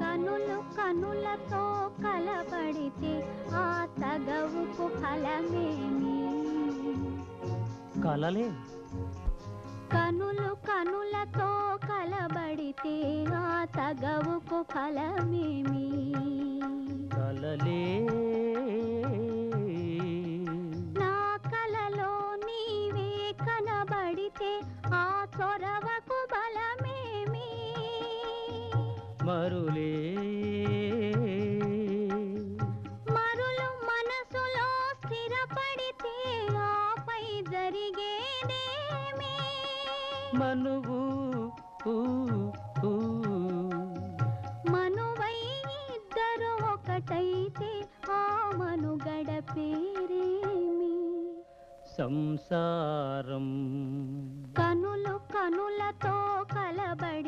కనులు కనులతో కలబడితే ఆ తగవుకు ఫలమేమి? కలలే. కనులు కనులతో కలబడితే ఆ తగవుకు ఫలమేమి? కలలే. నా కలలో నీవే కనబడితే ఆ చొరవకు బలమేమి? మరులే. మరులు మనసులో స్థిరపడితే ఆపై జరిగేదేమి? మనువు మనువై ఇద్దరు ఒకటైతే ఆ మనుగడ పేరేమి? సంసారం. కనులు కనులతో కలబడి